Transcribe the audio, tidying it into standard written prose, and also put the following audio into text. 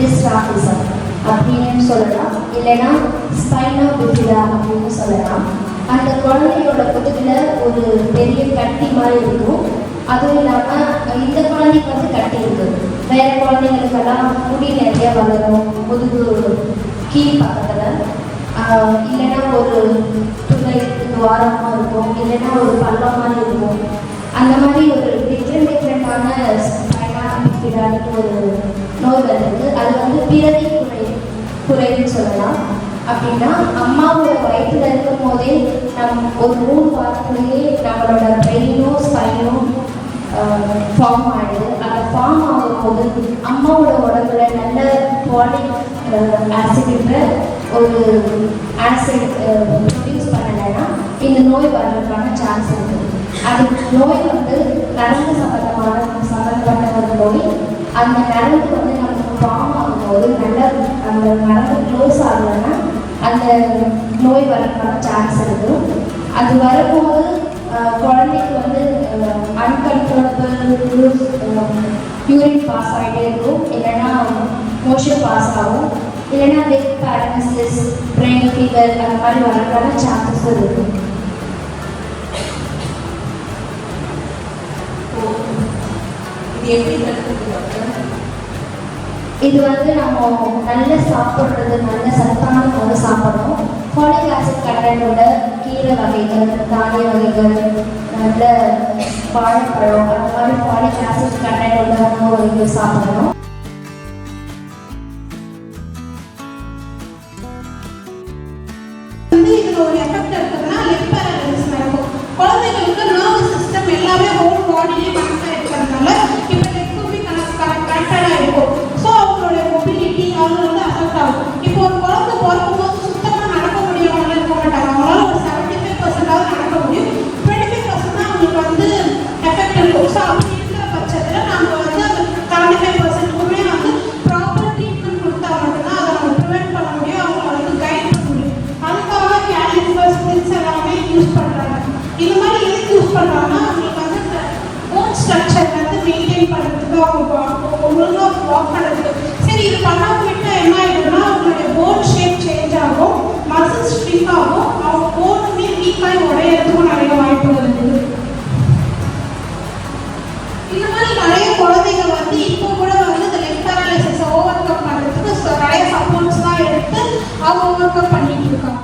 டிஸ்ட்ராஃபிசம் அப்படின்னு சொல்லலாம், இல்லைன்னா ஸ்பைனா பிஃபிடா அப்படின்னு சொல்லலாம். அந்த குழந்தையோட முதுகில் ஒரு பெரிய கட்டி மாதிரி இருக்கும். அதுவும் இல்லாமல் இந்த குழந்தைக்கு வந்து கட்டி இருக்குது. வேறு குழந்தைங்களுக்கெல்லாம் முடி நிறைய வளரும் முதுகு கீழ் பக்கத்தில், இல்லைன்னா ஒரு துளை துவாரமாக இருக்கும், இல்லைன்னா ஒரு பள்ளம் மாதிரி இருக்கும். அந்த மாதிரி ஒரு டிஃப்ரெண்டான ஸ்பைனா பிஃபிடான்னு ஒரு நோய் வருது. அது வந்து பிறவி குறைன்னு சொல்லலாம். அப்படின்னா அம்மாவோட வயிற்றில் இருக்கும் போதே ஒரு 3 வாரத்திலேயே நம்மளோட பிரெயினும் ஸ்பைனும் ஃபார்ம் ஆகிடுது. அந்த ஃபார்ம் ஆகும்போது அம்மாவோட உடம்புல நல்ல பாலிக் ஆசிட்ன்ற ஒரு ஆசிட் ப்ரொடியூஸ் பண்ணலைன்னா இந்த நோய் வர்றதுக்கான சான்ஸ் இருக்குது. அது நோய் வந்து நரம்பு சம்பந்தப்பட்ட ஒரு நோய். அந்த நரம்பு வந்து நமக்கு ஃபார்ம் ஆகும்போது நல்லா அந்த நரம்பு க்ளோஸ் ஆகலைன்னா அந்த நோய் வரதுக்கான சான்ஸ் இருக்குது. அது வரும்போது குழந்தைக்கு வந்து அன்கண்ட்ரோலபிள் யூரின் பாஸ் ஆகிட்டே இருக்கும், இல்லைன்னா மோஷன் பாஸ் ஆகும், இல்லைன்னா லெக் பேரலிசிஸ், பிரெயின் ஃபீவர் அந்த மாதிரி வரதுக்கான சான்சஸ் இருக்குது. இது வந்து நம்ம நல்ல சாப்பிட்றது, நல்ல சத்தான உணவு சாப்பிடணும். ஃபாலிக் ஆசிட் கண்டென்ட்டோட கீரை வகைகள், தானிய வகைகள், நல்ல வாழைப்பழம், அந்த மாதிரி ஃபாலிக் ஆசிட் கண்டென்ட்டோட உணவு வகைகள் சாப்பிடணும். ஒரு எஃபெக்ட் இருக்குதுன்னா லெக் பேரலிசிஸ் நடக்கும். குழந்தைகளுக்கு நர்வஸ் சிஸ்டம் எல்லாமே ஹோல் பாடியிலே கனெக்டாக இருக்கிறதுனால இப்போ லெக்குமே கனெக்டடாக இருக்கும். ஸோ அவங்களோட மொபிலிட்டி அவங்க வந்து அஃபெக்ட் ஆகும். இப்போ ஒரு குழந்தை பிறக்கும்போது சுத்தமாக நடக்க முடியாமல் இருக்க மாட்டாங்க. அவங்களால ஒரு 75% நடக்க முடியும், 25% தான் அவங்களுக்கு வந்து எஃபெக்ட் இருக்கும். ஸோ அப்படி இருக்கிற பட்சத்தில் நம்ம வந்து அந்த 75%க்குமே வந்து ப்ராப்பர் ட்ரீட்மெண்ட் கொடுத்தா மட்டும்தான் அதை நம்ம ப்ரிவென்ட் பண்ண முடியும், அவங்களை வந்து கைட் பண்ண முடியும். அதுக்காக கேலிபர்ஸ் ஸ்பிரிட்ஸ் எல்லாமே யூஸ் பண்ணுறாங்க. இது மாதிரி எதுக்கு யூஸ் பண்ணுறாங்கன்னா அவங்களுக்கு வந்து போன் ஸ்ட்ரக்சர் வந்து மெயின்டைன் பண்ணுறதுக்கு, அவங்க ஒழுங்காக வாக் பண்ணுறதுக்கு. சரி, இது பண்ணாமல் விட்டால் என்ன ஆகிடும்னா அவங்களுடைய போன் ஷேப் சேஞ்ச் ஆகும், மசில்ஸ் ஸ்ட்ரிக் ஆகும், அவங்க போனுமே வீக்காகி உடையிறதுக்கும் நிறைய வாய்ப்புகள் இருக்குது. இந்த மாதிரி நிறைய குழந்தைங்க வந்து இப்போ கூட வந்து இந்த லெக் பேரலிசிஸை ஓவர் கம் பண்ணுறதுக்கு நிறைய சப்போர்ட்ஸ்லாம் எடுத்து அவங்க ஓவர் கம் பண்ணிட்டு இருக்காங்க.